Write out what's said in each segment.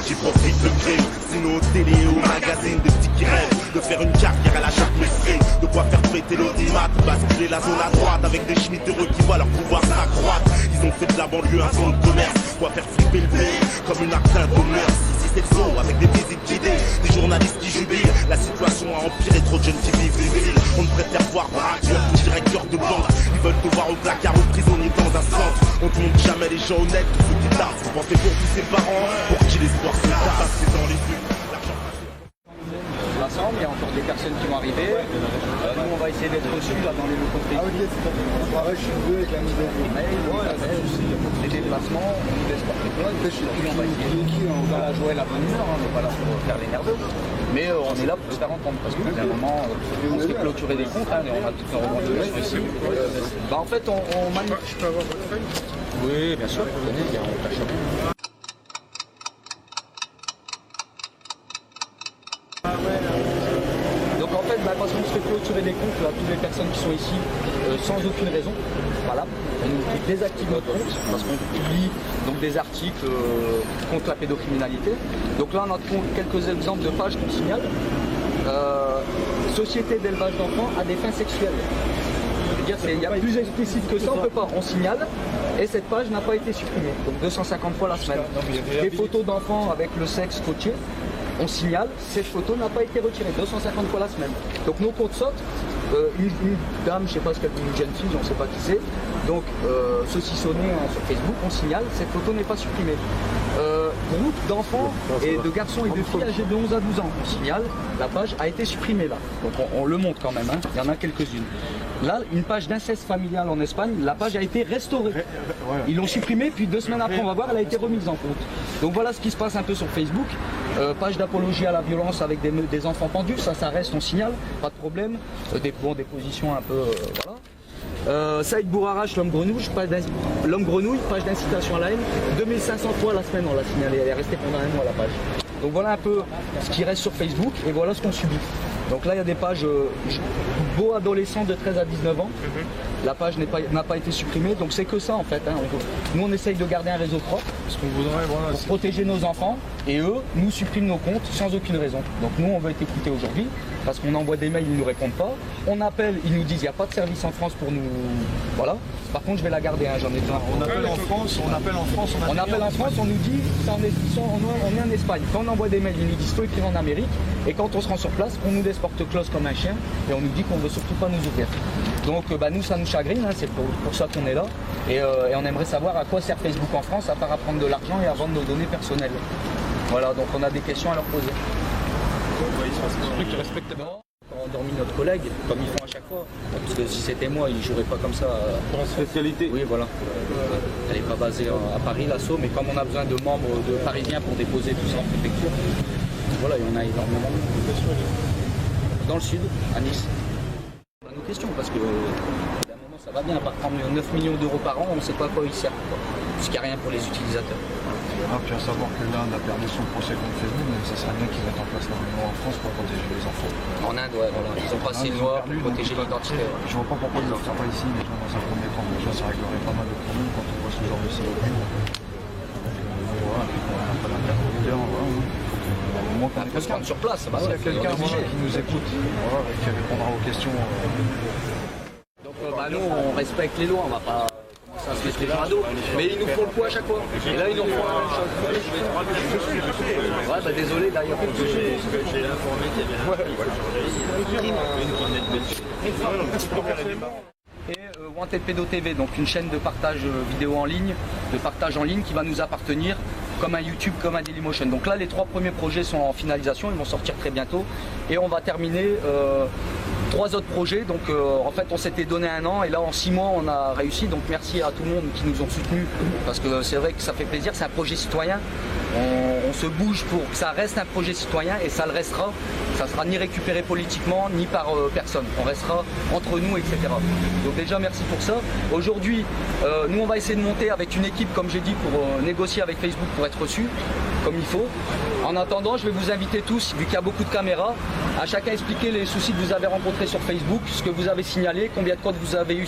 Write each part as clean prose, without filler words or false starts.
qui profitent de crime. Sinon aux télé et aux magazines, des petits qui rêvent de faire une carrière à la chaque mesquine. De quoi faire péter l'audimat, basculer la zone à droite avec des schmitts heureux qui voient leur pouvoir s'accroître. Ils ont fait de la banlieue un fonds de commerce, quoi faire flipper le pays comme une artère de commerce. C'est le son avec des visites guidées, des journalistes qui jubilent. La situation a empiré, trop de jeunes qui vivent des villes. On ne préfère voir braqueur que directeur de bande. Ils veulent te voir au placard ou prisonnier dans un centre. On te montre jamais les gens honnêtes, tous ceux qui tardent. Vous pensez pour tous ces parents, pour qui l'espoir se tasse, c'est dans les yeux. Il y a encore des personnes qui vont arriver. Nous, on va essayer d'être reçus là dans les locaux de Facebook. Je suis venu avec la nouvelle. Les déplacements, on nous laisse porter plainte. On va essayer de la jouer la bonne humeur, on n'est pas là pour faire les nerveux. Mais on est là pour se faire entendre parce qu'à un moment, on se fait clôturer des comptes et on a toutes nos revendications ici. En fait, on manipule. Je peux avoir votre feuille? Oui, bien sûr, vous connaissez, il y a un cachet. Donc en fait, parce qu'on se fait clôturer des comptes à toutes les personnes qui sont ici sans aucune raison, voilà, on nous désactive notre compte parce qu'on publie donc des articles contre la pédocriminalité. Donc là on a quelques exemples de pages qu'on signale. Société d'élevage d'enfants à des fins sexuelles. Il y a plus explicite que ça, on peut pas, on signale et cette page n'a pas été supprimée, donc 250 fois la semaine. Des photos d'enfants avec le sexe coaché, on signale, cette photo n'a pas été retirée, 250 fois la semaine. Donc nos comptes sautent, une dame, je ne sais pas ce qu'elle dit, une jeune fille, on ne sait pas qui c'est, donc saucissonné sur Facebook, on signale, cette photo n'est pas supprimée. Groupe d'enfants et de garçons et de filles âgés de 11 à 12 ans, on signale, la page a été supprimée là. Donc on le montre quand même, hein. Il y en a quelques-unes. Là, une page d'inceste familial en Espagne, la page a été restaurée. Ils l'ont supprimée, puis 2 semaines après, on va voir, elle a été remise en compte. Donc voilà ce qui se passe un peu sur Facebook. Page d'apologie à la violence avec des enfants pendus, ça reste, on signale, pas de problème. Des positions un peu, voilà. Saïd Bourarache, l'homme grenouille, page d'incitation à la haine, 2500 fois la semaine on l'a signalé, elle est restée pendant un mois la page. Donc voilà un peu ce qui reste sur Facebook et voilà ce qu'on subit. Donc là il y a des pages beaux adolescents de 13 à 19 ans, la page n'a pas été supprimée, donc c'est que ça en fait. Hein. Nous on essaye de garder un réseau propre pour protéger nos enfants et eux nous suppriment nos comptes sans aucune raison. Donc nous on veut être écoutés aujourd'hui parce qu'on envoie des mails, ils ne nous répondent pas. On appelle, ils nous disent il n'y a pas de service en France pour nous. Voilà. Par contre je vais la garder, hein, j'en ai besoin. On appelle en France, on nous dit on est en Espagne. Quand on envoie des mails, ils nous disent faut écrire en Amérique. Et quand on se rend sur place, on nous laisse porte close comme un chien et on nous dit qu'on ne veut surtout pas nous ouvrir. Donc nous ça nous chagrine, hein, c'est pour ça qu'on est là. Et on aimerait savoir à quoi sert Facebook en France à part à prendre de l'argent et à vendre nos données personnelles. Voilà, donc on a des questions à leur poser. On a endormi notre collègue, comme ils font à chaque fois. Parce que si c'était moi, ils ne joueraient pas comme ça. Pour la spécialité. Oui, voilà. Elle n'est pas basée à Paris, l'assaut, mais comme on a besoin de membres de parisiens pour déposer tout ça en préfecture, voilà, il y en a énormément. Dans le sud, à Nice. On a nos questions, parce que d'un moment ça va bien, par prendre 9 millions d'euros par an, on ne sait pas à quoi ils servent. Parce qu'il n'y a rien pour les utilisateurs. Ah, puis à savoir que l'Inde a perdu son procès contre Facebook, mais ça serait bien qu'ils mettent en place la loi en France pour protéger les enfants. En Inde, ouais, voilà. Ils ont passé une loi pour protéger l'identité. Je vois pas pourquoi ils ne le font pas ici, mais dans un premier temps. Déjà, ça réglerait pas mal de problèmes quand on voit ce genre de situation. Voilà, puis on n'a pas d'intermédiaire, voilà. Au moins qu'on ait quelqu'un sur place, bah, ouais, quelqu'un qui nous écoute, voilà, et qui répondra aux questions. Donc nous, on respecte les lois, on va pas commencer à se mettre les gens à dos, mais ils nous font le coup à chaque fois. Et là, ils nous font la même chose. Ouais, bah désolé d'ailleurs. J'ai informé qu'il y avait et Wanted Pédo TV, donc une chaîne de partage vidéo en ligne, qui va nous appartenir comme un YouTube, comme un Dailymotion. Donc là, les 3 premiers projets sont en finalisation, ils vont sortir très bientôt. Et on va terminer 3 autres projets. Donc en fait, on s'était donné 1 an et là, en 6 mois, on a réussi. Donc merci à tout le monde qui nous ont soutenus parce que c'est vrai que ça fait plaisir, c'est un projet citoyen. On se bouge pour que ça reste un projet citoyen et ça le restera. Ça ne sera ni récupéré politiquement, ni par personne. On restera entre nous, etc. Donc déjà, merci pour ça. Aujourd'hui, nous, on va essayer de monter avec une équipe, comme j'ai dit, pour négocier avec Facebook pour être reçu, comme il faut. En attendant, je vais vous inviter tous, vu qu'il y a beaucoup de caméras, à chacun expliquer les soucis que vous avez rencontrés sur Facebook, ce que vous avez signalé, combien de comptes vous avez eu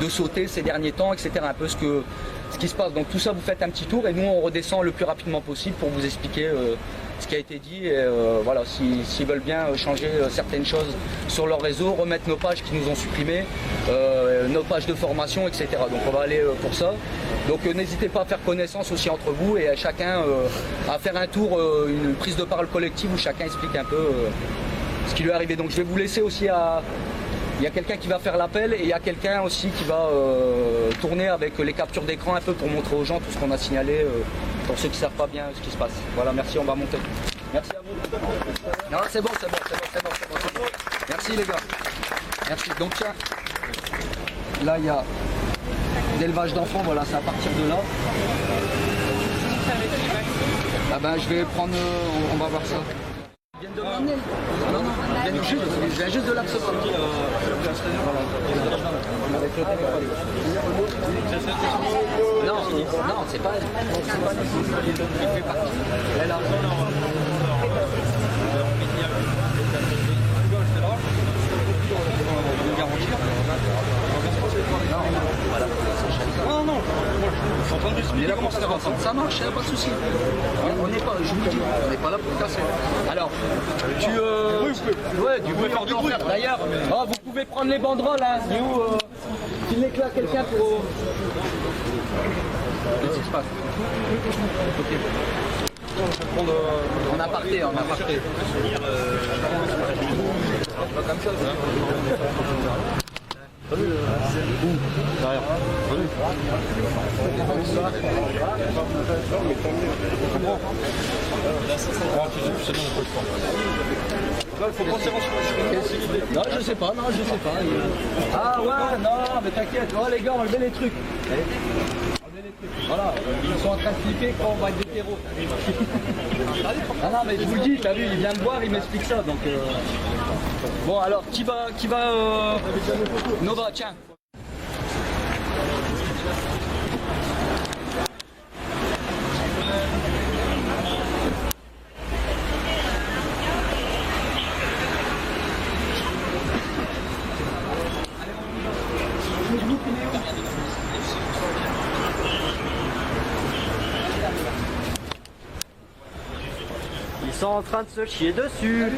de sauter ces derniers temps, etc. Un peu ce que ce qui se passe. Donc tout ça, vous faites un petit tour et nous on redescend le plus rapidement possible pour vous expliquer ce qui a été dit et voilà, s'ils veulent bien changer certaines choses sur leur réseau, remettre nos pages qui nous ont supprimées, nos pages de formation, etc. Donc on va aller pour ça. Donc n'hésitez pas à faire connaissance aussi entre vous et à chacun à faire un tour, une prise de parole collective où chacun explique un peu ce qui lui est arrivé. Donc je vais vous laisser aussi à... Il y a quelqu'un qui va faire l'appel et il y a quelqu'un aussi qui va tourner avec les captures d'écran un peu pour montrer aux gens tout ce qu'on a signalé pour ceux qui ne savent pas bien ce qui se passe. Voilà, merci, on va monter. Merci à vous. Non, c'est bon. Merci les gars. Merci. Donc tiens, là il y a l'élevage d'enfants, voilà, c'est à partir de là. Ah ben je vais prendre, on va voir ça. Ils viennent de m'emmener. Non, je viens juste de l'absorber. Non, c'est pas elle. Il fait partie. Elle a... Non. Mais là, comment ça marche, pas de souci. On n'est pas, je vous le dis, on n'est pas là pour casser. Alors, du bruit en faire. D'ailleurs, vous pouvez prendre les banderoles, hein. Filez-les à quelqu'un pour... Qu'est-ce qui se passe? Ok. En aparté. Pas comme ça, derrière. Non, je sais pas. Ah ouais, non, mais t'inquiète. Oh les gars, enlevez les trucs. Voilà, ils sont en train de flipper quand on va être des terreaux. Non, mais je vous le dis, t'as vu, il vient me voir, il m'explique ça, donc... Bon, alors, qui va Nova, tiens. Ils sont en train de se chier dessus.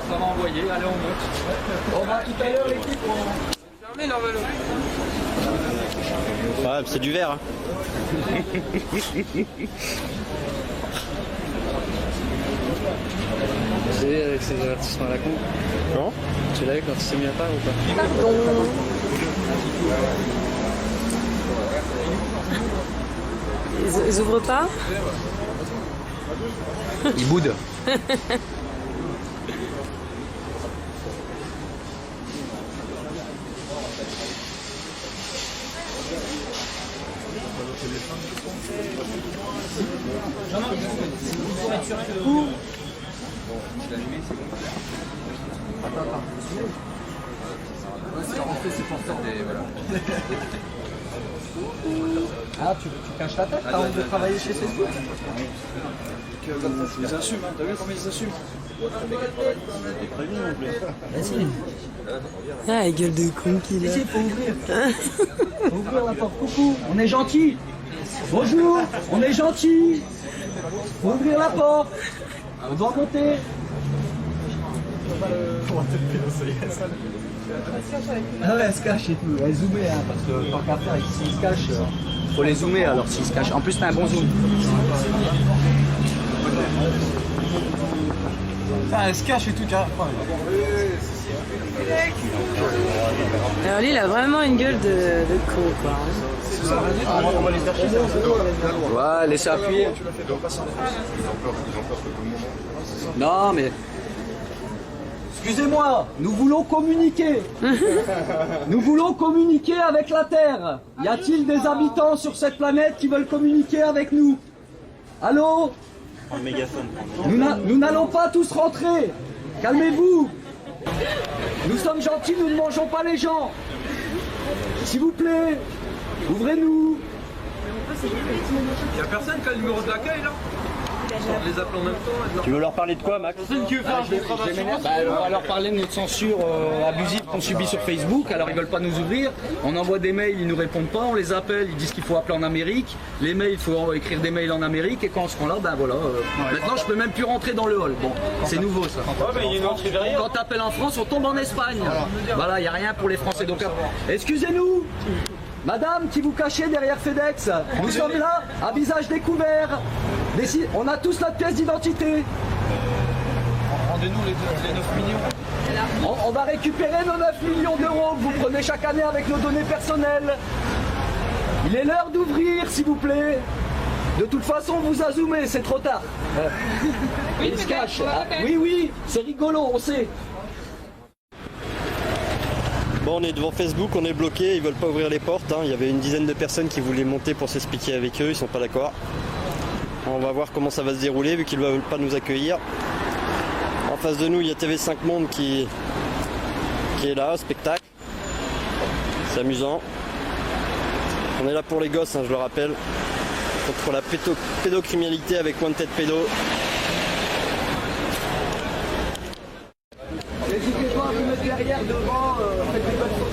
Ça va envoyer, allez on monte. On va tout à l'heure l'équipe. Fermez leur vélo. Ouais, c'est du verre. Hein. C'est avec ces avertissements à la con. Non. Tu l'as vu quand il s'est mis à part ou pas? Pardon. Ils ouvrent pas? Il boude. Ah, tu caches ta tête, t'as envie de travailler chez Facebook? Ils assument, hein. T'as vu comment ils assument? Vas-y. Ah, la gueule de con qu'il a. Ici, faut ouvrir. Faut ouvrir la porte. Coucou, on est gentil. Bonjour, on est gentil. Faut ouvrir la porte. On doit monter. Ah ouais, elle se cache et tout. Elle zoomer, hein, parce que tant qu'à faire, s'ils se cachent, faut les zoomer alors s'ils se cachent. En plus, t'as un bon zoom. Elle se cache et tout, car. Alors lui, il a vraiment une gueule de con, quoi. On va les chercher, ça. Ouais, laissez appuyer. Non, mais... Excusez-moi, nous voulons communiquer. Nous voulons communiquer avec la Terre. Y a-t-il des habitants sur cette planète qui veulent communiquer avec nous? Allô? Nous n'allons pas tous rentrer. Calmez-vous. Nous sommes gentils, nous ne mangeons pas les gens. S'il vous plaît, ouvrez-nous. Il n'y a personne qui a le numéro de l'accueil là? Tu veux leur parler de quoi, Max? On va leur parler de notre censure abusive qu'on subit sur Facebook. Alors ils veulent pas nous ouvrir. On envoie des mails, ils nous répondent pas. On les appelle, ils disent qu'il faut appeler en Amérique. Les mails, il faut écrire des mails en Amérique. Et quand on se rend là, ben voilà. Maintenant, je peux même plus rentrer dans le hall. Bon, c'est nouveau ça. Quand t'appelles en France, on tombe en Espagne. Voilà, il y a rien pour les Français. Donc, excusez-nous. Madame qui vous cachez derrière FedEx, nous sommes là, à visage découvert. On a tous notre pièce d'identité. Rendez-nous les 9 millions. On va récupérer nos 9 millions d'euros que vous prenez chaque année avec nos données personnelles. Il est l'heure d'ouvrir, s'il vous plaît. De toute façon, on vous a zoomé, c'est trop tard. Il se cache. Oui, c'est rigolo, on sait. Bon, on est devant Facebook, on est bloqué, ils veulent pas ouvrir les portes. Hein. Il y avait une dizaine de personnes qui voulaient monter pour s'expliquer avec eux, ils sont pas d'accord. On va voir comment ça va se dérouler vu qu'ils ne veulent pas nous accueillir. En face de nous, il y a TV5 Monde qui est là, spectacle. C'est amusant. On est là pour les gosses, hein, je le rappelle. Contre la pédocriminalité avec Wanted Pédo. N'hésitez pas à vous mettre derrière, devant, faites des bonnes photos.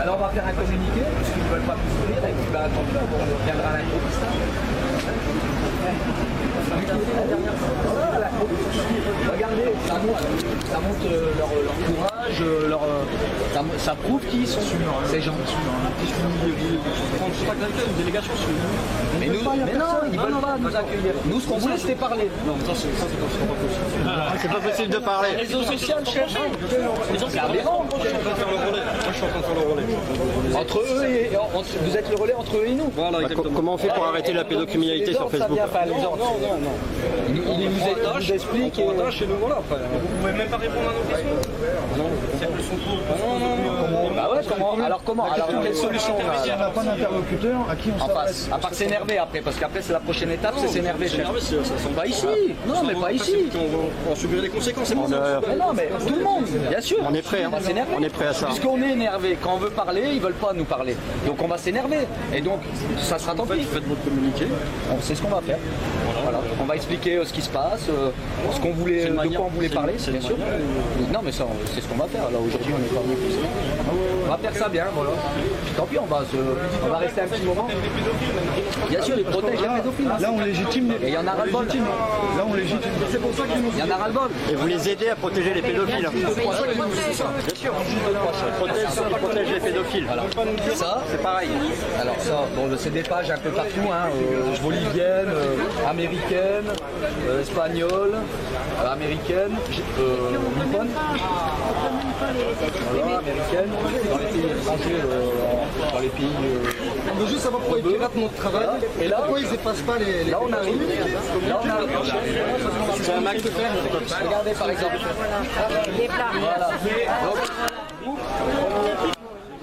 Alors on va faire un communiqué, parce qu'ils ne veulent pas nous ouvrir, et puis bah tant pis, on reviendra à l'improviste. Regardez, ça montre leur courage, ça prouve qui ils sont, ces gens. Une délégation sur Mais non, ils veulent pas nous accueillir. Nous, ce qu'on voulait, c'était parler. Non, ça c'est pas possible de parler. Réseau social, cherchez. C'est aberrant. Moi je suis en train de faire le relais. Entre eux et vous êtes le relais entre eux et nous. Voilà, Comment on fait pour arrêter la pédocriminalité sur Facebook? Il nous explique. On attache chez nous, voilà. Vous pouvez même pas répondre à nos questions. Non. Bah ouais, comment? Alors comment? Alors quelle solution on a? On n'a pas d'interlocuteur à qui on s'adresse. À part s'énerver après, parce qu'après c'est la prochaine étape, c'est s'énerver. Pas ici. Non, mais pas ici. On subirait les conséquences, c'est bon. Mais non, mais tout le monde, bien sûr. On est prêt, hein. On va s'énerver. On est prêt à ça. Puisqu'on est énervé, quand on veut parler, ils veulent pas nous parler. Donc on va s'énerver. Et donc ça sera tant pis. Faites votre communiqué. C'est ce qu'on va faire. Voilà. On va expliquer ce qui se passe, ce qu'on voulait, de quoi on voulait parler, bien sûr. Non, mais ça, c'est ce qu'on va faire. Là aujourd'hui, on n'est pas venu pour ça. On va faire ça bien, voilà. Tant pis, on va rester un petit moment. Bien sûr, ils protègent les pédophiles. Là on légitime. Et il y en a ras-le-bol. Là on légitime. C'est pour ça qu'ils nous. Il y en a ras-le-bol. Et vous les aidez à protéger les pédophiles. Bien sûr. Ils protègent les pédophiles. Ça, c'est pareil. Alors ça, bon, c'est des pages un peu partout, hein, boliviennes, américaines, espagnoles, américaines, nippones. Voilà, américaines, dans les pays étrangers, dans les pays. On veut juste savoir pourquoi ils piratent notre travail. Et là, pourquoi ils effacent pas les. Là, on arrive. C'est un max de faire. Regardez par exemple.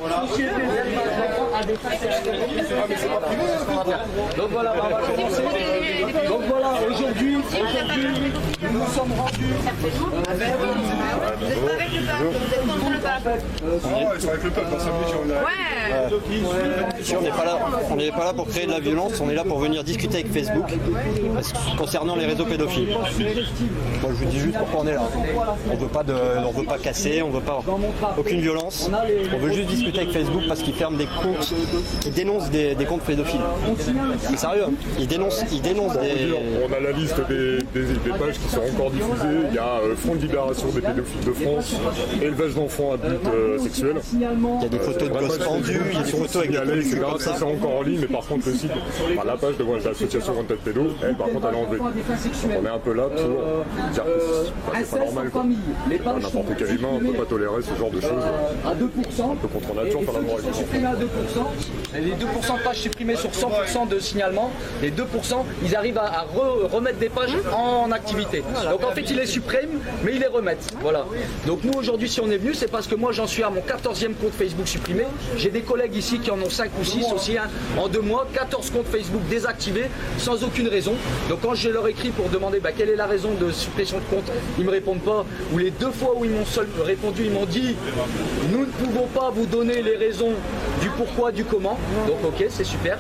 Voilà. Société à des fins sexuelles. Donc voilà, on va commencer. Donc voilà, aujourd'hui, nous nous sommes rendus. Vous êtes pas avec le peuple, vous êtes contre le peuple. Ils sont avec le peuple dans 5 minutes. Ouais. Si on n'est pas là pour créer de la violence, on est là pour venir discuter avec Facebook concernant les réseaux pédophiles. Moi je vous dis juste pourquoi on est là. On veut pas casser, on veut pas aucune violence. On veut juste discuter avec Facebook parce qu'ils ferment des comptes, ils dénoncent des comptes pédophiles. C'est sérieux, hein. Ils dénoncent On a la liste des pages qui sont encore diffusées. Il y a Front de libération des pédophiles de France, élevage d'enfants à but sexuel. Il y a des photos de gosses pendus, il y a des photos avec des etc. Ça c'est encore en ligne, mais par contre le site, la page de l'association Wanted Pédo, elle par contre elle est enlevée. Donc on est un peu là pour dire que c'est pas normal. N'importe quel humain ne peut pas tolérer ce genre de choses. À 2%. Un peu contre nature, par la morale. Supprimés à 2%. Et les 2% de pages supprimées sur 100% de signalements, les 2%, ils arrivent à remettre des pages en activité. Donc en fait, ils les suppriment, mais ils les remettent. Voilà. Donc nous, aujourd'hui, si on est venu, c'est parce que moi, j'en suis à mon 14e compte Facebook supprimé. J'ai des collègues ici qui en ont 5 ou 6 aussi. Hein. En 2 mois, 14 comptes Facebook désactivés sans aucune raison. Donc quand je leur écris pour demander quelle est la raison de suppression de compte, ils me répondent pas. Ou les 2 fois où ils m'ont répondu, ils m'ont dit « Nous ne pouvons pas vous donner les raisons du pourquoi, du comment ». Donc ok, c'est super.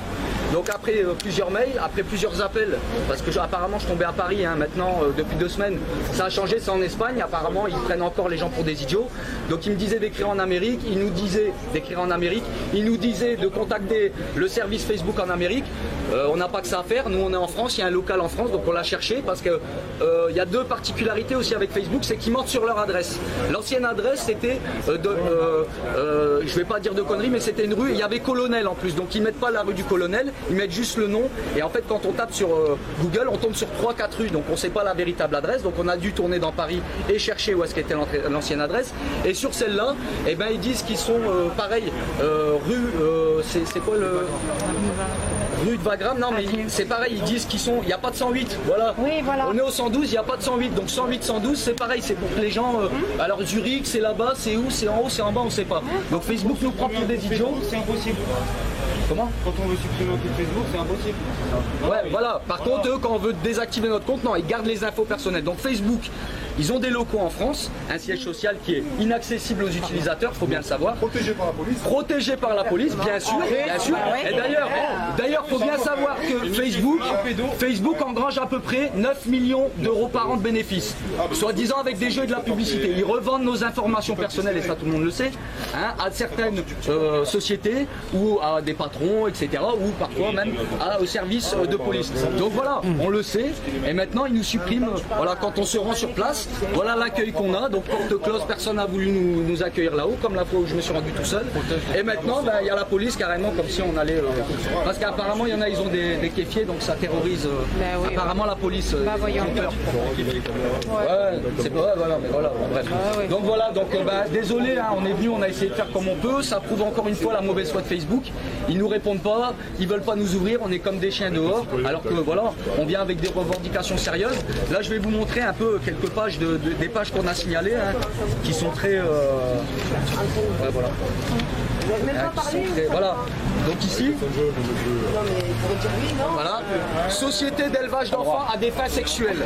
Donc après plusieurs mails, après plusieurs appels, parce que apparemment je tombais à Paris maintenant depuis 2 semaines, ça a changé, c'est en Espagne, apparemment ils prennent encore les gens pour des idiots. Donc ils me disaient d'écrire en Amérique, ils nous disaient de contacter le service Facebook en Amérique. On n'a pas que ça à faire, nous on est en France, il y a un local en France, donc on l'a cherché parce que il y a 2 particularités aussi avec Facebook, c'est qu'ils mentent sur leur adresse. L'ancienne adresse c'était, je vais pas dire de conneries, mais c'était une rue, il y avait Colonel en plus, donc ils mettent pas la rue du Colonel, ils mettent juste le nom, et en fait quand on tape sur Google, on tombe sur 3-4 rues, donc on ne sait pas la véritable adresse, donc on a dû tourner dans Paris et chercher où est-ce qu'était l'ancienne adresse, et sur celle-là, eh ben, ils disent qu'ils sont pareil, c'est quoi le... Rue de Wagram, non mais c'est pareil, ils disent qu'ils sont, il n'y a pas de 108, voilà. Oui, voilà. On est au 112, il n'y a pas de 108, donc 108, 112 c'est pareil, c'est pour que les gens, alors Zurich c'est là-bas, c'est où, c'est en haut, c'est en bas, on ne sait pas. Donc Facebook nous prend pour des idiots. C'est impossible. Comment? Quand on veut supprimer un compte Facebook, c'est impossible. Ouais, voilà. Par contre, eux, quand on veut désactiver notre compte, non, ils gardent les infos personnelles. Donc Facebook, ils ont des locaux en France, un siège social qui est inaccessible aux utilisateurs, il faut bien le savoir. Protégé par la police. Protégé par la police, bien sûr, bien sûr. Et d'ailleurs, il faut bien savoir que Facebook engrange à peu près 9 millions d'euros par an de bénéfices, soi-disant avec des jeux et de la publicité. Ils revendent nos informations personnelles, et ça tout le monde le sait, hein, à certaines sociétés ou à des patrons, etc. ou parfois même au service de police. Donc voilà, on le sait, et maintenant ils nous suppriment, voilà, quand on se rend sur place, voilà l'accueil qu'on a, donc porte close, personne n'a voulu nous accueillir là-haut, comme la fois où je me suis rendu tout seul, et maintenant il y a la police carrément, comme si on allait, parce qu'apparemment il y en a, ils ont des kéfiers, donc ça terrorise apparemment la police. voyons. Ouais, c'est pas voilà, mais voilà, bref. Donc voilà, donc désolé, hein, on est venu, on a essayé de faire comme on peut, ça prouve encore une fois la mauvaise foi de Facebook. Ils nous répondent pas, ils veulent pas nous ouvrir, on est comme des chiens dehors, alors que voilà, on vient avec des revendications sérieuses. Là, je vais vous montrer un peu quelques pages des pages qu'on a signalées, hein, qui sont très, ouais, voilà. Voilà. Donc ici, voilà, société d'élevage d'enfants à des fins sexuelles.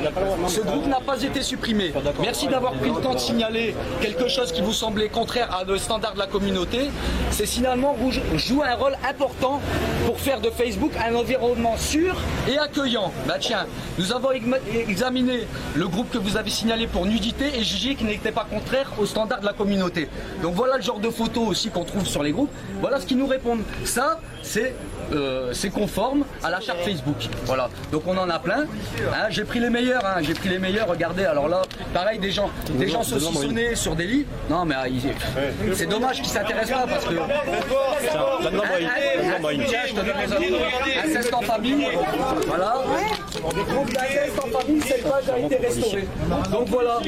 Ce groupe n'a pas été supprimé. Merci d'avoir pris le temps de signaler quelque chose qui vous semblait contraire à le standard de la communauté. Ces signalements jouent un rôle important pour faire de Facebook un environnement sûr et accueillant. Bah tiens, nous avons examiné le groupe que vous avez signalé pour nudité et jugé qu'il n'était pas contraire au standard de la communauté. Donc voilà le genre de photos aussi qu'on trouve sur les groupes. Voilà ce qu'ils nous répondent. Ça, c'est conforme à la charte Facebook. Voilà. Donc on en a plein. Hein, j'ai pris les meilleurs. Hein, j'ai pris les meilleurs. Regardez. Alors là, pareil, des gens saucissonnés sur des lits. Non, mais c'est dommage qu'ils s'intéressent pas parce que. Un ceste en famille. Voilà. Donc la ceste en famille, cette page a été restaurée. Donc voilà.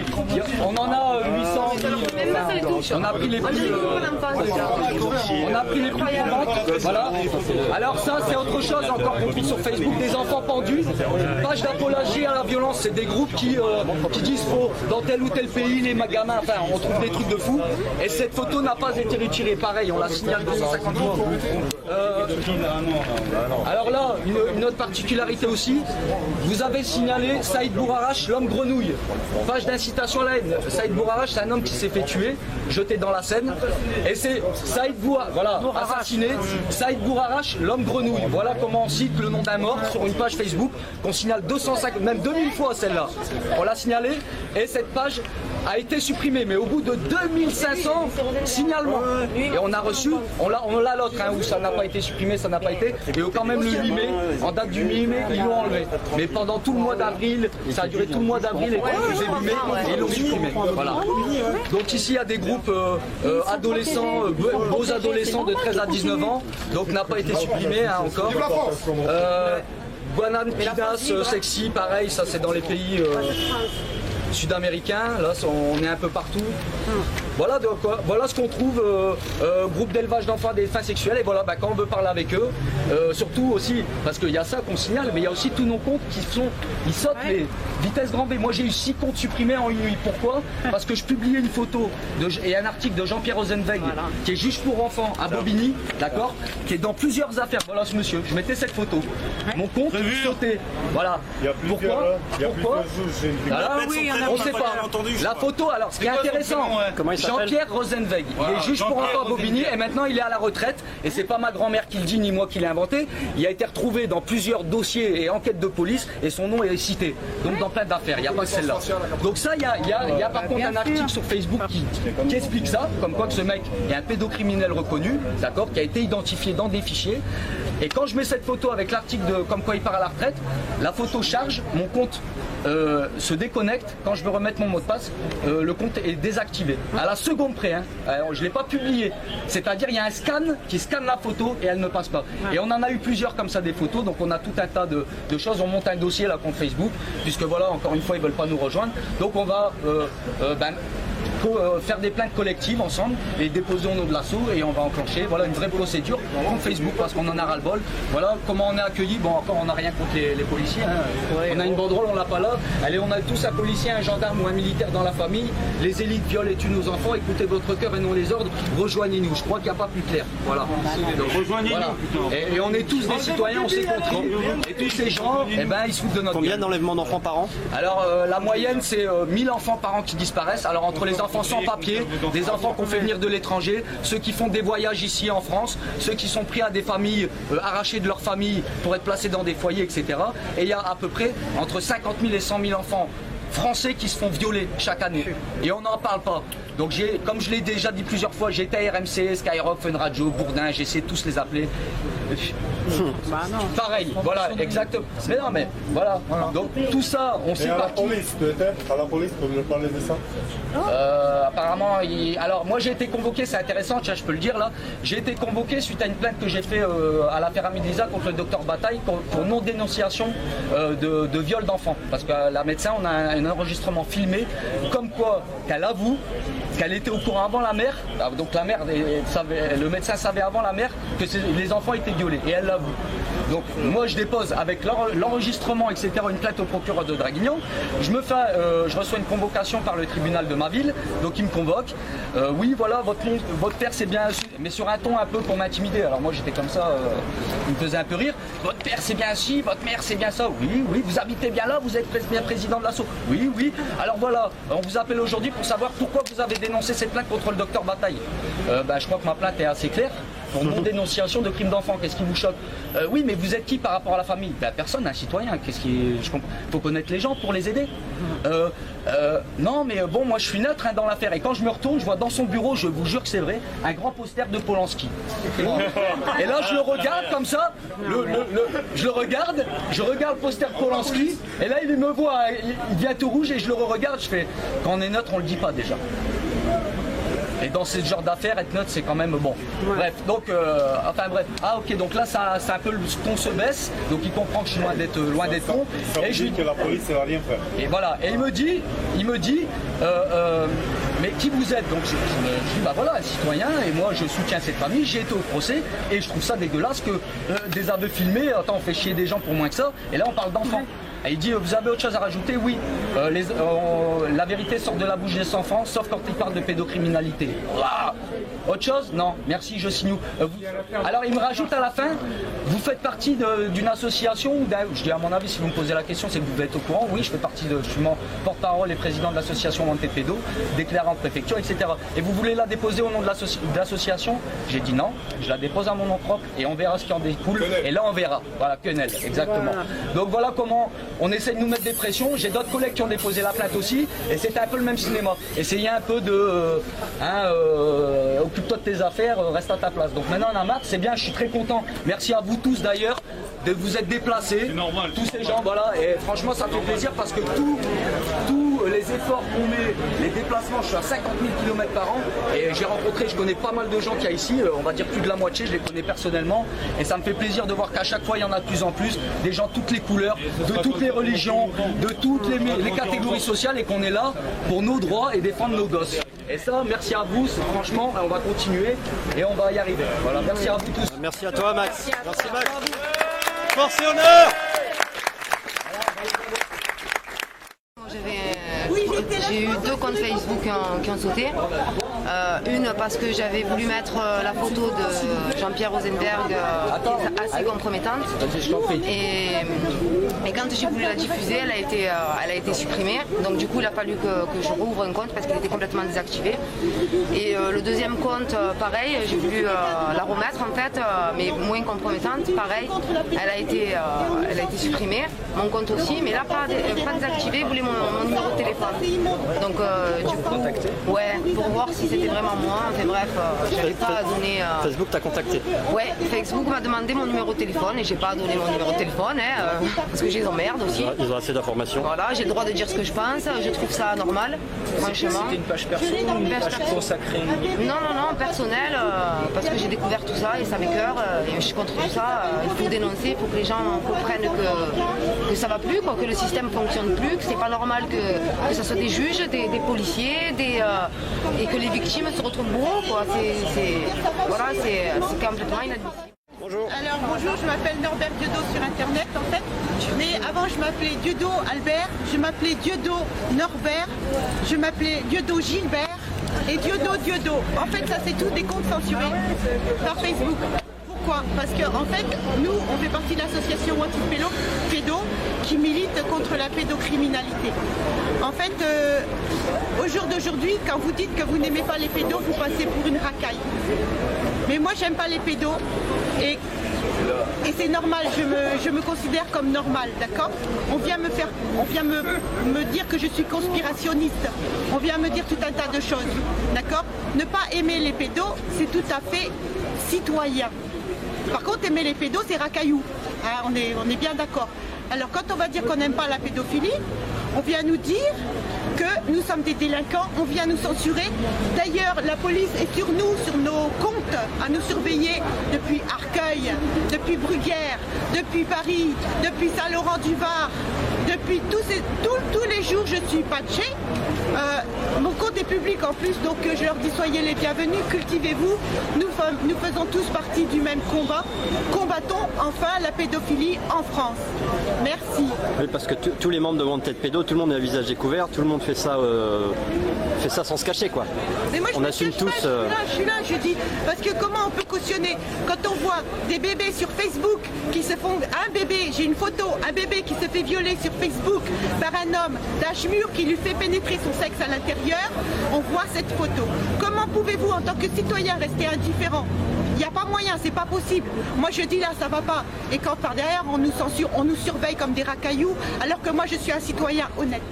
On en a 800. On a pris les plus. On a pris les plus vivantes. Voilà. Alors ça, c'est autre chose encore qu'on vit sur Facebook, des enfants pendus, page d'apologie à la violence, c'est des groupes qui disent faux, dans tel ou tel pays, les gamins, enfin on trouve des trucs de fous, et cette photo n'a pas été retirée, pareil, on la signale 250 fois. Alors là, une autre particularité aussi, vous avez signalé Saïd Bourarache, l'homme grenouille, page d'incitation à la haine. Saïd Bourarache, c'est un homme qui s'est fait tuer, jeté dans la Seine, et c'est Saïd Bourarache, voilà, assassiné, Saïd Bourarache, l'homme grenouille. Voilà comment on cite le nom d'un mort sur une page Facebook qu'on signale 250, même 2000 fois celle-là. On l'a signalé et cette page a été supprimé, mais au bout de 2500 signalements. Et on a reçu, on l'a l'autre, où ça n'a pas été supprimé, ça n'a pas été. Et quand même le 8 mai, en date du 8 mai, ils l'ont enlevé. Mais pendant tout le mois d'avril, ça a duré tout le mois d'avril et tout le début mai, ils l'ont supprimé. Voilà. Donc ici, il y a des groupes adolescents, beaux adolescents de 13 à 19 ans, donc n'a pas été supprimé encore. Guanan, Pidas, Sexy, pareil, ça c'est dans les pays sud-américains, là on est un peu partout. Voilà, donc, voilà ce qu'on trouve, groupe d'élevage d'enfants à des fins sexuelles, et voilà, quand on veut parler avec eux, surtout aussi, parce qu'il y a ça qu'on signale, mais il y a aussi tous nos comptes ils sautent les vitesses grand V. Moi j'ai eu 6 comptes supprimés en une nuit. Pourquoi? Parce que je publiais une photo et un article de Jean-Pierre Rosenweg, qui est juge pour enfants à Bobigny, d'accord, qui est dans plusieurs affaires. Voilà ce monsieur, je mettais cette photo. Mon compte sautait. Voilà. Pourquoi? On ne sait pas. La photo, alors ce qui est intéressant, Jean-Pierre Rosenweg, il est juge pour enfants à Bobigny et maintenant il est à la retraite. Et c'est pas ma grand-mère qui le dit ni moi qui l'ai inventé. Il a été retrouvé dans plusieurs dossiers et enquêtes de police et son nom est cité. Donc dans plein d'affaires, il n'y a pas que celle-là. Donc ça, il y a par contre un article sur Facebook qui explique ça, comme quoi que ce mec est un pédocriminel reconnu, d'accord, qui a été identifié dans des fichiers. Et quand je mets cette photo avec l'article de comme quoi il part à la retraite, la photo charge, mon compte se déconnecte. Quand je veux remettre mon mot de passe, le compte est désactivé. À la seconde près, je ne l'ai pas publié. C'est-à-dire il y a un scan qui scanne la photo et elle ne passe pas. Et on en a eu plusieurs comme ça des photos, donc on a tout un tas de choses. On monte un dossier là contre Facebook, puisque voilà, encore une fois, ils ne veulent pas nous rejoindre. Donc on va faire des plaintes collectives ensemble et déposer au nom de l'assaut et on va enclencher une vraie procédure contre Facebook parce qu'on en a ras-le-bol. Voilà comment on est accueillis. Bon, encore on n'a rien contre les policiers. On a une banderole, on l'a pas là. Allez, on a tous un policier, un gendarme ou un militaire dans la famille. Les élites violent et tuent nos enfants. Écoutez votre cœur et non les ordres. Rejoignez-nous. Je crois qu'il n'y a pas plus clair. Voilà. Donc, rejoignez-nous. Et on est tous des citoyens, on s'est compris. Et tous ces gens, ils se foutent de notre gueule. Combien d'enlèvements d'enfants par an? Alors la moyenne c'est 1000 enfants par an qui disparaissent. Alors entre les enfants sans papier, des enfants qu'on fait venir de l'étranger, ceux qui font des voyages ici en France, ceux qui sont pris à des familles, arrachés de leur famille pour être placés dans des foyers, etc. Et il y a à peu près entre 50 000 et 100 000 enfants français qui se font violer chaque année. Et on n'en parle pas. Donc comme je l'ai déjà dit plusieurs fois, j'étais à RMC, Skyrock, Fun Radio, Bourdin, j'ai essayé de tous les appeler. Pareil, voilà, exactement. Mais non, mais voilà. Donc tout ça, on sait pas qui. À la police, pour me parler de ça. Apparemment, alors moi j'ai été convoqué, c'est intéressant, tiens, je peux le dire là. J'ai été convoqué suite à une plainte que j'ai fait à l'affaire Amidliza contre le docteur Bataille pour non-dénonciation de viol d'enfants. Parce que la médecin, on a un enregistrement filmé, comme quoi qu'elle avoue qu'elle était au courant avant la mère, donc la mère, le médecin savait avant la mère que les enfants étaient violés, et elle l'avoue. Donc moi je dépose avec l'enregistrement, etc., une plainte au procureur de Draguignan. Je reçois une convocation par le tribunal de ma ville, donc il me convoque. Oui, voilà, votre père c'est bien, mais sur un ton un peu pour m'intimider. Alors moi j'étais comme ça, il me faisait un peu rire. Votre père c'est bien ci, votre mère c'est bien ça. Oui, oui, vous habitez bien là, vous êtes bien président de l'assaut. Oui, oui. Alors voilà, on vous appelle aujourd'hui pour savoir pourquoi vous avez dénoncé cette plainte contre le docteur Bataille. Je crois que ma plainte est assez claire. Pour non-dénonciation de crimes d'enfants, qu'est-ce qui vous choque? Oui, mais vous êtes qui par rapport à la famille? Personne, un citoyen. Il faut connaître les gens pour les aider. Non, mais bon, moi je suis neutre dans l'affaire. Et quand je me retourne, je vois dans son bureau, je vous jure que c'est vrai, un grand poster de Polanski. Et là, je le regarde comme ça. Je regarde le poster de Polanski. Et là, il me voit, il devient tout rouge et je le regarde. Je fais, quand on est neutre, on le dit pas déjà. Et dans ce genre d'affaires, être neutre, c'est quand même bon. Ouais. Bref, donc, bref. Ah, ok, donc là, c'est un peu le ton se baisse. Donc, il comprend que je suis loin d'être con. Et je lui dis que la police, ça va rien faire. Et voilà. Et il me dit, mais qui vous êtes? Donc, je dis, bah voilà, un citoyen. Et moi, je soutiens cette famille. J'ai été au procès. Et je trouve ça dégueulasse que des aveux filmés. Attends, on fait chier des gens pour moins que ça. Et là, on parle d'enfants. Et il dit, vous avez autre chose à rajouter? Oui. La vérité sort de la bouche des enfants, sauf quand ils parlent de pédocriminalité. arrêté. Autre chose? Non, merci, je signe. Alors il me rajoute à la fin, vous faites partie d'une association, je dis à mon avis, si vous me posez la question, c'est que vous êtes au courant. Oui, je fais partie je suis porte-parole et président de l'association Wanted Pédo, déclaré en préfecture, etc. Et vous voulez la déposer au nom de l'association? J'ai dit non, je la dépose à mon nom propre et on verra ce qui en découle. Et là on verra. Voilà, quenelle, exactement. Donc voilà comment on essaie de nous mettre des pressions. J'ai d'autres collègues qui ont déposé la plainte aussi, et c'était un peu le même cinéma. Essayez un peu de occupe-toi de tes affaires, reste à ta place. Donc maintenant on a marre, c'est bien, je suis très content. Merci à vous tous d'ailleurs de vous être déplacés, tous ces gens, voilà, et franchement ça fait plaisir parce que tous les efforts qu'on met, les déplacements, je suis à 50 000 km par an et j'ai rencontré, je connais pas mal de gens qu'il y a ici, on va dire plus de la moitié, je les connais personnellement et ça me fait plaisir de voir qu'à chaque fois il y en a de plus en plus, des gens de toutes les couleurs, de toutes les religions, de toutes les catégories sociales et qu'on est là pour nos droits et défendre nos gosses. Et ça, merci à vous, franchement, on va continuer et on va y arriver. Voilà, merci à vous tous. Merci à toi Max. Merci Max. Force et honneur. J'ai eu 2 comptes Facebook qui ont sauté. Une parce que j'avais voulu mettre la photo de Jean-Pierre Rosenberg qui est assez compromettante. Et quand j'ai voulu la diffuser, elle a été supprimée. Donc du coup, il a fallu que je rouvre un compte parce qu'il était complètement désactivé. Et le deuxième compte, pareil, j'ai voulu la remettre en fait, mais moins compromettante. Pareil, elle a été supprimée. Mon compte aussi, mais là pas désactivé. Il voulait mon numéro de téléphone. Donc du coup, ouais, pour voir si c'était vraiment moi. Enfin bref, j'avais pas à donner. Facebook t'a contacté? Ouais, Facebook m'a demandé mon numéro de téléphone et j'ai pas donné mon numéro de téléphone, parce que je les emmerde aussi. Ils ont assez d'informations. Voilà, j'ai le droit de dire ce que je pense. Je trouve ça normal, franchement. C'était une page perso ou une page consacrée? Non, personnel, parce que j'ai découvert tout ça et ça m'écoeure. Et je suis contre tout ça. Il faut dénoncer, il faut que les gens comprennent que ça va plus, quoi, que le système fonctionne plus, que c'est pas normal que ça soit des juges, des policiers, et que les victimes se retrouvent bourreaux, quoi. C'est complètement inadmissible. Bonjour. Alors bonjour, je m'appelle Norbert Diodo sur internet en fait. Mais avant je m'appelais Diodo Albert, je m'appelais Diodo Norbert, je m'appelais Diodo Gilbert et Diodo. En fait ça c'est tous des comptes censurés par Facebook. Pourquoi? Parce que en fait, nous, on fait partie de l'association Wanted Pédo qui milite contre la pédocriminalité. En fait, au jour d'aujourd'hui, quand vous dites que vous n'aimez pas les pédos, vous passez pour une racaille. Mais moi, j'aime pas les pédos et c'est normal, je me considère comme normal, d'accord? On vient me dire que je suis conspirationniste. On vient me dire tout un tas de choses, d'accord? Ne pas aimer les pédos, c'est tout à fait citoyen. Par contre, aimer les pédos, c'est racaillou. Hein, on est bien d'accord. Alors, quand on va dire qu'on n'aime pas la pédophilie, on vient nous dire que nous sommes des délinquants, on vient nous censurer. D'ailleurs, la police est sur nous, sur nos comptes, à nous surveiller depuis Arcueil, depuis Bruguière, depuis Paris, depuis Saint-Laurent-du-Var, depuis tous les jours, je suis patchée. Mon compte est public en plus, donc je leur dis soyez les bienvenus, cultivez-vous. Nous faisons tous partie du même combat. Combattons enfin la pédophilie en France. Merci. Oui, parce que tous les membres de Wanted Pédo, tout le monde a le visage découvert, tout le monde fait ça sans se cacher, quoi. Mais moi, on assume tous. Je suis là, je dis, parce que comment on peut cautionner quand on voit des bébés sur Facebook qui se font, j'ai une photo, un bébé qui se fait violer sur Facebook par un homme d'âge mûr qui lui fait pénétrer son sexe à l'intérieur, on voit cette photo. Comment pouvez-vous en tant que citoyen rester indifférent? Il n'y a pas moyen, c'est pas possible. Moi je dis là, ça va pas. Et quand par derrière on nous censure, on nous surveille comme des racailloux, alors que moi je suis un citoyen honnête.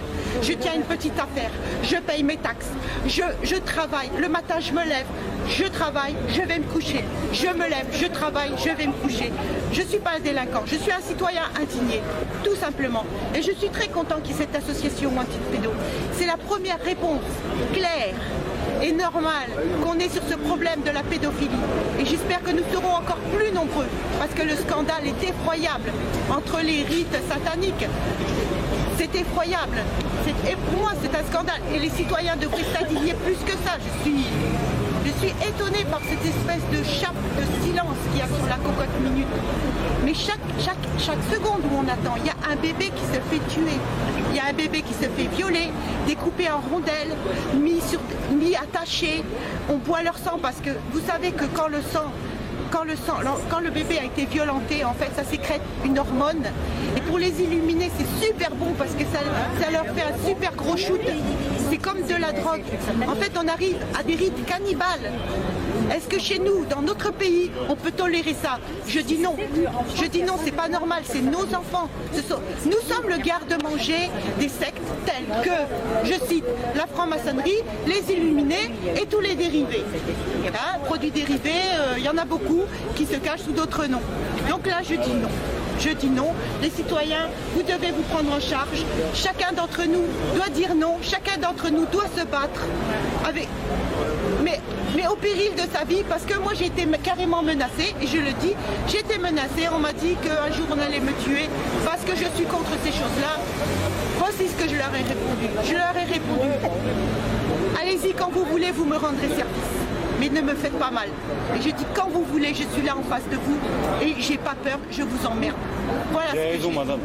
Je tiens une petite affaire, je paye mes taxes, je travaille, le matin je me lève, je travaille, je vais me coucher, je me lève, je travaille, je vais me coucher. Je ne suis pas un délinquant, je suis un citoyen indigné, tout simplement. Et je suis très content qu'il y ait cette association Wanted Pédo. C'est la première réponse claire et normale qu'on ait sur ce problème de la pédophilie. Et j'espère que nous serons encore plus nombreux, parce que le scandale est effroyable entre les rites sataniques. C'est effroyable. Et pour moi, c'est un scandale. Et les citoyens devraient s'indigner plus que ça. Je suis Je suis étonnée par cette espèce de chape de silence qu'il y a sur la cocotte minute. Mais chaque seconde où on attend, il y a un bébé qui se fait tuer. Il y a un bébé qui se fait violer, découpé en rondelles, mis attaché. On boit leur sang parce que vous savez que quand le bébé a été violenté, en fait, ça sécrète une hormone. Et pour les illuminer, c'est super bon parce que ça leur fait un super gros shoot. C'est comme de la drogue. En fait, on arrive à des rites cannibales. Est-ce que chez nous, dans notre pays, on peut tolérer ça? Je dis non. Je dis non, c'est pas normal, c'est nos enfants. Nous sommes le garde-manger des sectes telles que, je cite, la franc-maçonnerie, les illuminés et tous les dérivés. Hein, produits dérivés, il y en a beaucoup qui se cachent sous d'autres noms. Donc là, je dis non. Je dis non. Les citoyens, vous devez vous prendre en charge. Chacun d'entre nous doit dire non. Chacun d'entre nous doit se battre. Mais au péril de sa vie, parce que moi j'ai été carrément menacée, et je le dis, j'ai été menacée, on m'a dit qu'un jour on allait me tuer, parce que je suis contre ces choses-là. Voici ce que je leur ai répondu. Je leur ai répondu, allez-y quand vous voulez, vous me rendrez service. Mais ne me faites pas mal. Et je dis quand vous voulez, je suis là en face de vous et j'ai pas peur, je vous emmerde. Voilà. Vous avez raison, madame.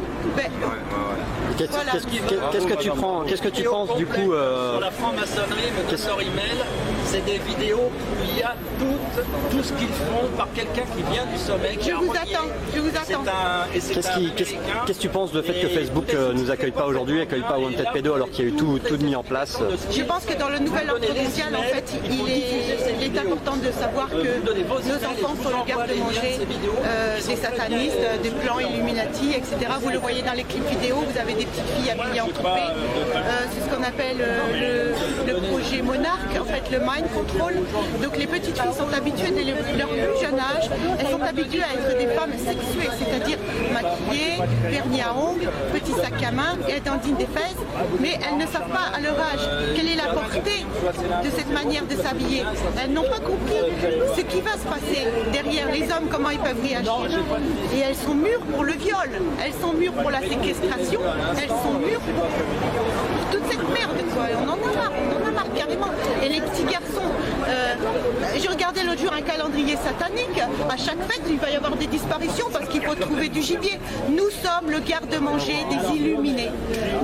Qu'est-ce que tu penses du coup Sur la franc-maçonnerie, le docteur Email, c'est des vidéos où il y a tout ce qu'ils font par quelqu'un qui vient du sommet. Je vous attends. Qu'est-ce que tu penses du fait que Facebook nous accueille pas aujourd'hui, accueille pas Wanted Pédo alors qu'il y a eu tout mis en place? Je pense que dans le nouvel ordre mondial, en fait, il est important de savoir que nos enfants sont le garde-manger des satanistes, des plans Illuminati, etc. Vous le voyez dans les clips vidéo, vous avez des petites filles habillées en poupée. C'est ce qu'on appelle le projet Monarque, en fait, le mind control. Donc les petites filles sont habituées dès leur plus jeune âge, elles sont habituées à être des femmes sexuées, c'est-à-dire maquillées, vernis à ongles, petits sacs à main et dandines des fesses, mais elles ne savent pas à leur âge quelle est la portée de cette manière de s'habiller. Elles n'ont pas compris ce qui va se passer derrière les hommes, comment ils peuvent réagir. Et elles sont mûres pour le viol, elles sont mûres pour la séquestration, elles sont mûres pour toute cette merde, quoi. On en a marre carrément. Et les petits garçons, j'ai regardé l'autre jour un calendrier satanique, à chaque fête il va y avoir des disparitions parce qu'il faut trouver du gibier. Nous sommes le garde-manger des illuminés,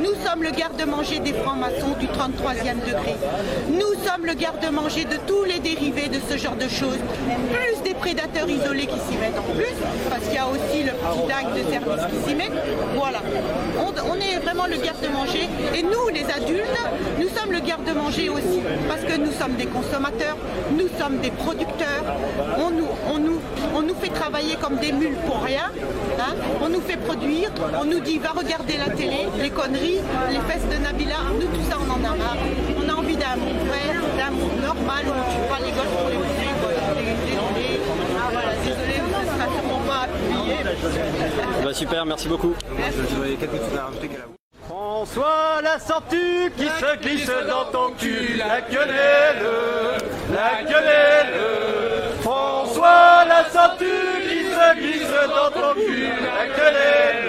nous sommes le garde-manger des francs-maçons du 33e degré, nous sommes le garde-manger de tous les dérivés de ce genre de choses, plus des prédateurs isolés qui s'y mettent en plus, parce qu'il y a aussi le petit dingue de service qui s'y met. Voilà, on est vraiment le garde-manger et nous les adultes, nous sommes le garde-manger aussi, parce que nous sommes des consommateurs, nous sommes des producteurs, on nous fait travailler comme des mules pour rien, hein, on nous fait produire, on nous dit va regarder la télé, les conneries, les fesses de Nabila, nous tout ça on en a marre, on a envie d'un monde vrai, d'un monde normal où on tue pas les gosses pour les pousser, désolé, désolé, vous ne serez sûrement pas appuyé. Super, merci beaucoup. François la tortue qui se glisse dans ton cul, la quenelle, François la tortue qui se glisse dans ton cul, la quenelle.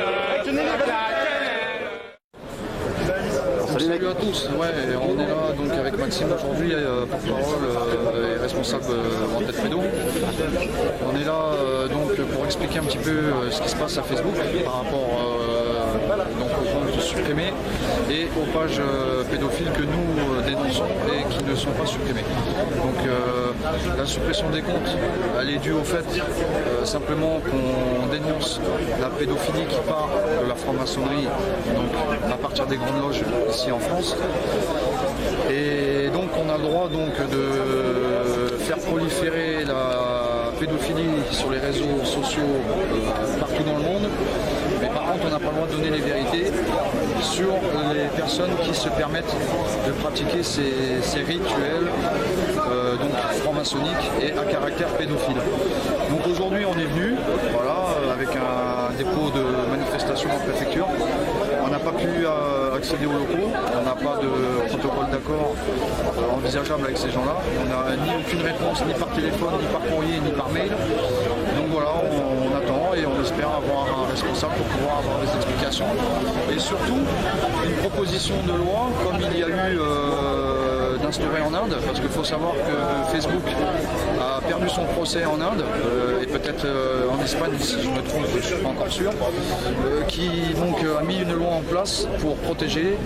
Salut à tous, on est là donc avec Maxime aujourd'hui, porte-parole et responsable Wanted Pédo. On est là donc pour expliquer un petit peu ce qui se passe à Facebook par rapport donc aux comptes supprimés et aux pages pédophiles que nous dénonçons et qui ne sont pas supprimées. Donc la suppression des comptes, elle est due au fait simplement qu'on dénonce la pédophilie qui part de la franc-maçonnerie, donc à partir des grandes loges ici en France. Et donc on a le droit donc de faire proliférer la pédophilie sur les réseaux sociaux partout dans le monde. Mais par contre on n'a pas le droit de donner les vérités sur les personnes qui se permettent de pratiquer ces rituels donc franc-maçonniques et à caractère pédophile. Donc aujourd'hui on est venu avec un dépôt de manifestation en préfecture. On n'a pas pu accéder aux locaux, on n'a pas de protocole d'accord envisageable avec ces gens-là. On n'a ni aucune réponse, ni par téléphone, ni par courrier, ni par mail. Donc voilà, on attend et on espère avoir un responsable pour pouvoir avoir des explications. Et surtout, une proposition de loi, comme il y a eu d'instaurer en Inde, parce qu'il faut savoir que Facebook a perdu son procès en Inde, et peut-être en Espagne, si je me trompe, je ne suis pas encore sûr, qui donc a mis une loi en place pour protéger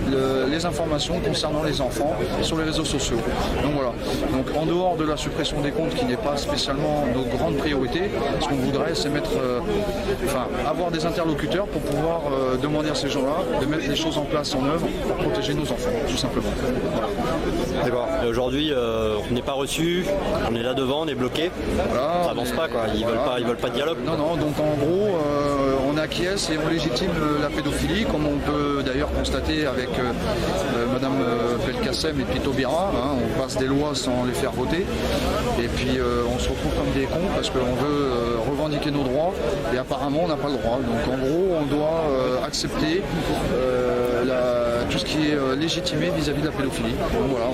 les informations concernant les enfants sur les réseaux sociaux. Donc voilà. Donc en dehors de la suppression des comptes, qui n'est pas spécialement notre grande priorité, ce qu'on voudrait, c'est avoir des interlocuteurs pour pouvoir demander à ces gens-là de mettre les choses en place, en œuvre, pour protéger nos enfants, tout simplement. Voilà. D'accord. Et aujourd'hui, on n'est pas reçu, on est là devant, on est bloqué. Voilà, ça avance pas, quoi. Ils veulent pas de dialogue. Non, donc en gros, on acquiesce et on légitime la pédophilie, comme on peut d'ailleurs constater avec Madame Belkacem et puis Taubira. On passe des lois sans les faire voter. Et puis on se retrouve comme des cons parce qu'on veut revendiquer nos droits et apparemment on n'a pas le droit. Donc en gros, on doit accepter tout ce qui est légitimé vis-à-vis de la pédophilie. Donc voilà,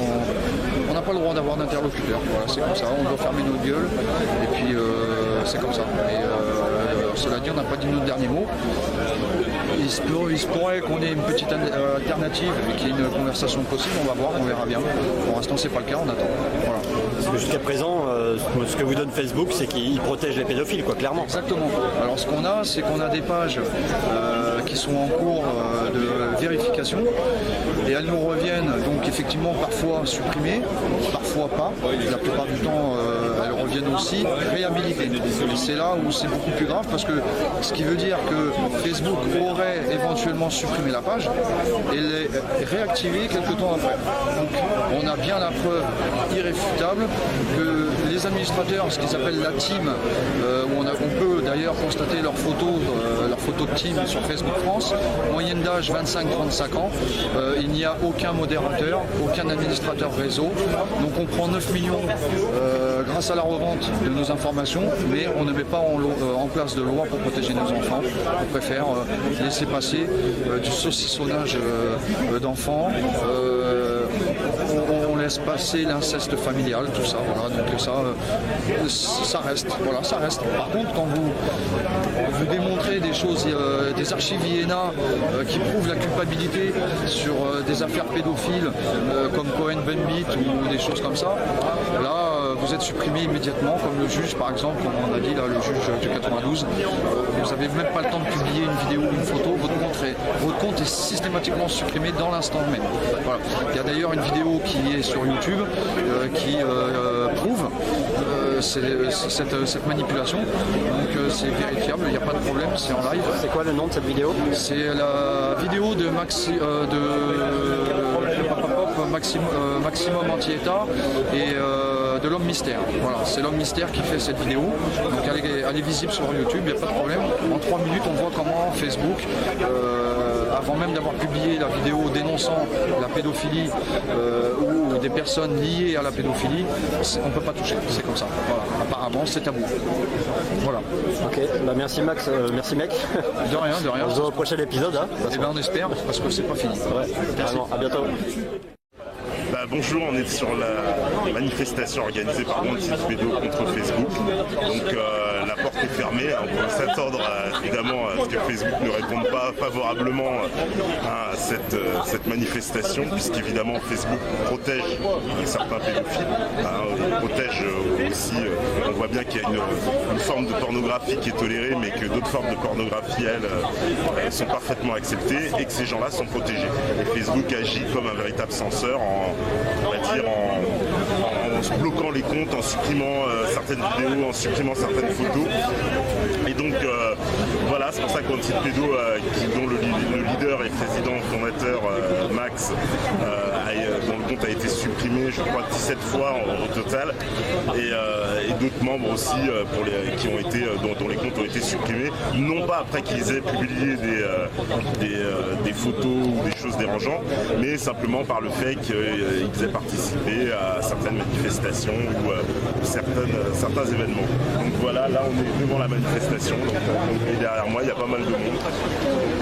on n'a pas le droit d'avoir d'interlocuteur. Voilà, c'est comme ça, on doit fermer notre gueule et puis c'est comme ça. Et cela dit, on n'a pas dit notre dernier mot. Il se pourrait qu'on ait une petite alternative et qu'il y ait une conversation possible, on va voir, on verra bien. Pour l'instant, c'est pas le cas, on attend. Voilà. Parce que jusqu'à présent, ce que vous donne Facebook, c'est qu'il protège les pédophiles, quoi, clairement. Exactement. Alors ce qu'on a, c'est qu'on a des pages qui sont en cours de vérification et elles nous reviennent donc effectivement parfois supprimées, parfois pas. La plupart du temps, elles reviennent aussi réhabilitées. C'est là où c'est beaucoup plus grave parce que ce qui veut dire que Facebook aurait éventuellement supprimé la page et les réactiver quelques temps après. Donc on a bien la preuve irréfutable que les administrateurs, ce qu'ils appellent la team, où on peut d'ailleurs constater leurs photos de team sur Facebook France, moyenne d'âge 25-35 ans, il n'y a aucun modérateur, aucun administrateur réseau, donc on prend 9 millions grâce à la revente de nos informations, mais on ne met pas en place de loi pour protéger nos enfants. On préfère laisser passer du saucissonnage d'enfants, on laisse passer l'inceste familial, tout ça, voilà, donc ça reste, voilà, ça reste. Par contre, quand vous démontrez des choses, des archives INA qui prouvent la culpabilité sur des affaires pédophiles comme Cohen-Bendit ou des choses comme ça, là vous êtes supprimé immédiatement, comme le juge par exemple, comme on a dit là, le juge du 92, vous n'avez même pas le temps de publier une vidéo ou une photo, votre compte est systématiquement supprimé dans l'instant même. Voilà. Il y a d'ailleurs une vidéo qui est sur YouTube qui prouve cette manipulation, donc c'est vérifiable, il n'y a pas de problème, c'est en live. C'est quoi le nom de cette vidéo? C'est la vidéo de Maximum Anti-État et de l'homme mystère. Voilà, c'est l'homme mystère qui fait cette vidéo, donc elle est visible sur YouTube, il n'y a pas de problème. En 3 minutes, on voit comment Facebook, avant même d'avoir publié la vidéo dénonçant la pédophilie ou des personnes liées à la pédophilie, on ne peut pas toucher, c'est comme ça. Voilà. Apparemment, c'est tabou. Voilà. Ok, bah merci Max, merci mec. De rien, de rien. On se voit au prochain épisode. Hein, et ben on espère, parce que c'est pas fini. Ouais, carrément. À bientôt. Bonjour, on est sur la manifestation organisée par Antipédo contre Facebook. Donc la porte est fermée, on peut s'attendre évidemment à ce que Facebook ne réponde pas favorablement à cette manifestation, puisqu'évidemment Facebook protège certains pédophiles, protège aussi, on voit bien qu'il y a une forme de pornographie qui est tolérée, mais que d'autres formes de pornographie, elles, sont parfaitement acceptées et que ces gens-là sont protégés. Et Facebook agit comme un véritable censeur on va dire en bloquant les comptes, en supprimant certaines vidéos, en supprimant certaines photos. Et donc voilà, c'est pour ça qu'Antipédo, dont le leader et président fondateur Max, dont le compte a été supprimé, je crois 17 fois au total, et d'autres membres aussi dont les comptes ont été supprimés, non pas après qu'ils aient publié des photos ou des choses dérangeantes, mais simplement par le fait qu'ils aient participé à certaines manifestations ou certains événements. Donc voilà, là on est devant la manifestation, et derrière moi il y a pas mal de monde.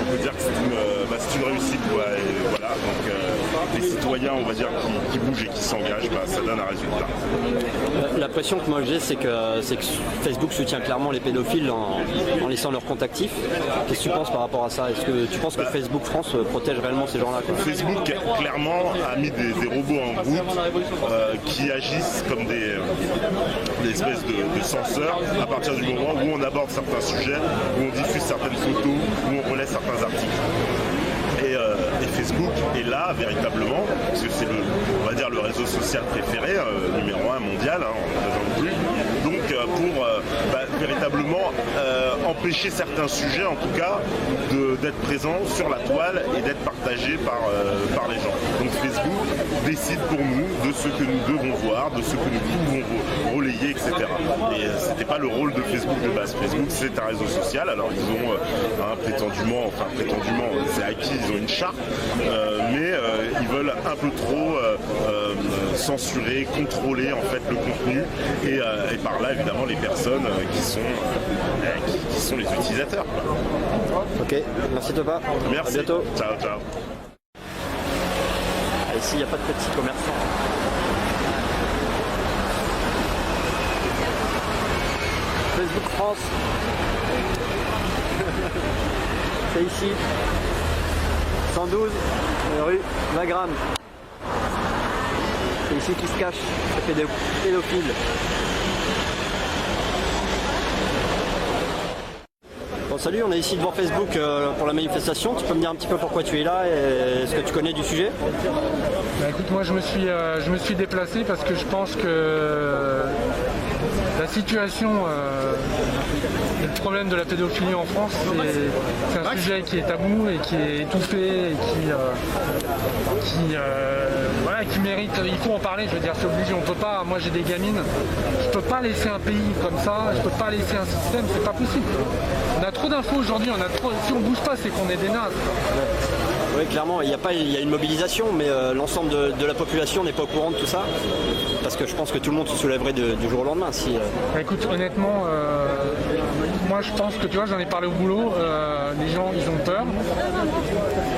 On peut dire que c'est une réussite, quoi, et voilà. Voilà, donc les citoyens, on va dire, qui bougent et qui s'engagent, ça donne un résultat. L'impression que moi j'ai, c'est que Facebook soutient clairement les pédophiles en laissant leur compte actif. Qu'est-ce que tu penses par rapport à ça? Est-ce que tu penses que Facebook France protège réellement ces gens-là, quoi? Facebook, clairement, a mis des robots en route qui agissent comme des espèces de censeurs à partir du moment où on aborde certains sujets, où on diffuse certaines photos, où on relaie certains articles. Et Facebook est là véritablement, parce que c'est on va dire le réseau social préféré, numéro 1 mondial, on ne présente plus. Donc pour véritablement empêcher certains sujets, en tout cas, d'être présents sur la toile et d'être partagés par les gens. Donc Facebook décide pour nous de ce que nous devons voir, de ce que nous pouvons relayer, etc. Et c'était pas le rôle de Facebook de base. Facebook, c'est un réseau social. Alors ils ont prétendument, c'est acquis, ils ont une charte, mais ils veulent un peu trop censurer, contrôler en fait le contenu et par là évidemment les personnes qui sont les utilisateurs. Ok, merci Thomas. Merci. À bientôt. Ciao, ciao. Ici, il n'y a pas de petits commerçants. Facebook France. C'est ici. 112 rue Wagram. C'est ici qui se cache les pédophiles. Bon, salut, on est ici devant Facebook pour la manifestation. Tu peux me dire un petit peu pourquoi tu es là et est-ce que tu connais du sujet? Écoute, moi je me suis déplacé parce que je pense que la situation, le problème de la pédophilie en France, c'est un sujet qui est tabou et qui est étouffé et qui mérite, il faut en parler, je veux dire, c'est obligé, on peut pas, moi j'ai des gamines, je peux pas laisser un pays comme ça, je peux pas laisser un système, c'est pas possible. On a trop d'infos aujourd'hui, si on bouge pas, c'est qu'on est des nazes. Oui, clairement, il y a une mobilisation, mais l'ensemble de la population n'est pas au courant de tout ça. Parce que je pense que tout le monde se soulèverait du jour au lendemain. Écoute, honnêtement, moi je pense que, tu vois, j'en ai parlé au boulot, les gens, ils ont peur.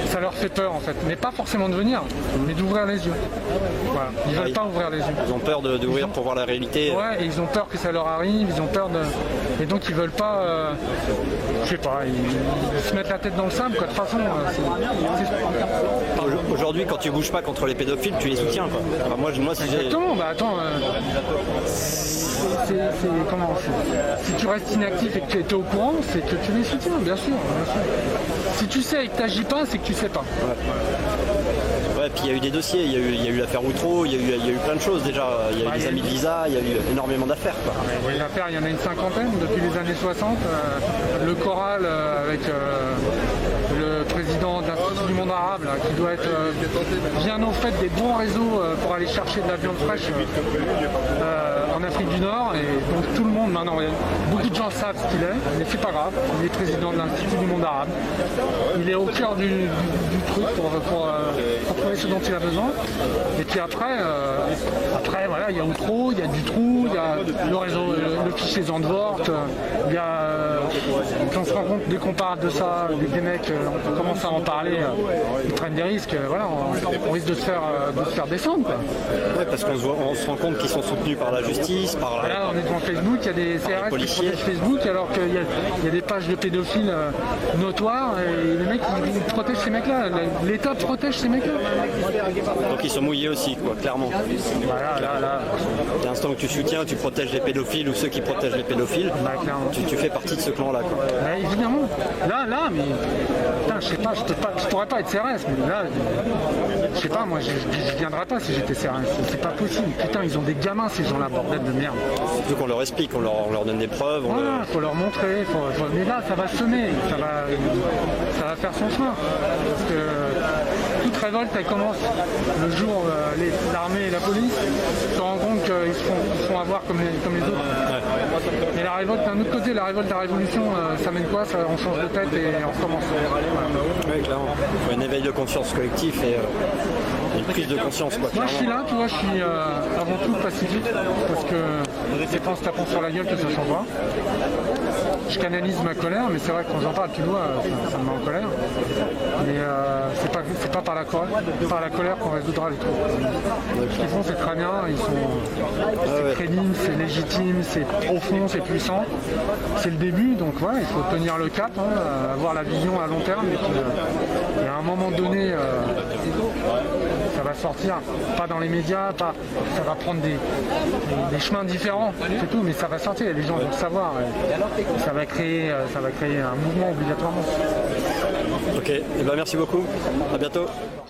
Ça leur fait peur en fait, mais pas forcément de venir, mais d'ouvrir les yeux. Voilà. Ils veulent pas ouvrir les yeux. Ils ont peur d'ouvrir pour voir la réalité. Ouais, et ils ont peur que ça leur arrive, ils ont peur de... Et donc ils veulent pas, je sais pas, ils se mettent la tête dans le sable, quoi. De toute façon, aujourd'hui, quand tu bouges pas contre les pédophiles, tu les soutiens, quoi. Enfin, moi, si j'ai... Exactement, bah attends, si tu restes inactif et que tu es au courant, c'est que tu les soutiens, bien sûr. Si tu sais et que tu n'agis pas, c'est que tu sais pas. Ouais, puis il y a eu des dossiers, il y a eu l'affaire Outreau, il y a eu plein de choses déjà. Il y a eu les amis de Lisa, il y a eu énormément d'affaires. Les affaires, il y en a une cinquantaine depuis les années 60. Le choral avec le président de l'Institut du monde arabe, là, qui doit être bien au fait des bons réseaux pour aller chercher de la viande fraîche en Afrique du Nord. Et donc tout le monde, maintenant, beaucoup de gens savent ce qu'il est, mais c'est pas grave. Il est président de l'Institut du monde arabe. Il est au cœur du truc pour trouver ce dont il a besoin. Et puis après voilà, il y a Outreau, il y a Dutroux, il y a le réseau, le fichier Zandvoort, il y a quand on se rend compte, dès qu'on parle de ça, des mecs, on commence à en parler, ils prennent des risques, voilà, on risque de se faire descendre, quoi. Ouais, parce qu'on se rend compte qu'ils sont soutenus par la justice, par voilà, on est devant Facebook, il y a des CRS qui protègent Facebook, alors qu'il y a des pages de pédophiles notoires, et les mecs, ils protègent ces mecs-là, l'État protège ces mecs-là. Donc ils sont mouillés aussi, quoi, clairement. Voilà, là. À l'instant où tu soutiens, tu protèges les pédophiles ou ceux qui protègent les pédophiles, tu fais partie de ce clan-là, quoi. Bah, évidemment. Là, mais putain, je sais pas, je pourrais pas être CRS, mais là, je sais pas, moi, je viendrais pas si j'étais CRS. C'est pas possible. Putain, ils ont des gamins, ces gens-là, bordel de merde. Surtout qu'on leur explique, on leur donne des preuves. Voilà, faut leur montrer. Mais là, ça va semer, ça va faire son chemin. Parce que toute révolte, elle commence le jour l'armée et la police se rendent compte qu'ils se font avoir comme les autres. Ouais. Mais la révolte, d'un autre côté, la révolte de la révolution, ça mène quoi? On change de tête et on recommence. Oui, clairement. Il faut un éveil de conscience collectif et une prise de conscience, quoi. Moi, je suis là, tu vois, je suis avant tout pacifique parce que c'est pas en se tapant sur la gueule que ça change pas. Je canalise ma colère, mais c'est vrai que quand j'en parle, tu vois, ça me met en colère. Mais c'est pas par la colère qu'on résoudra les trucs. Ce qu'ils font, c'est très bien, c'est crédible, c'est légitime, c'est profond, c'est puissant. C'est le début, donc il faut tenir le cap, avoir la vision à long terme. Et à un moment donné, ça va sortir, pas dans les médias, ça va prendre des chemins différents, c'est tout, mais ça va sortir, les gens vont le savoir. Et ça va créer un mouvement obligatoirement. Ok, et merci beaucoup, à bientôt.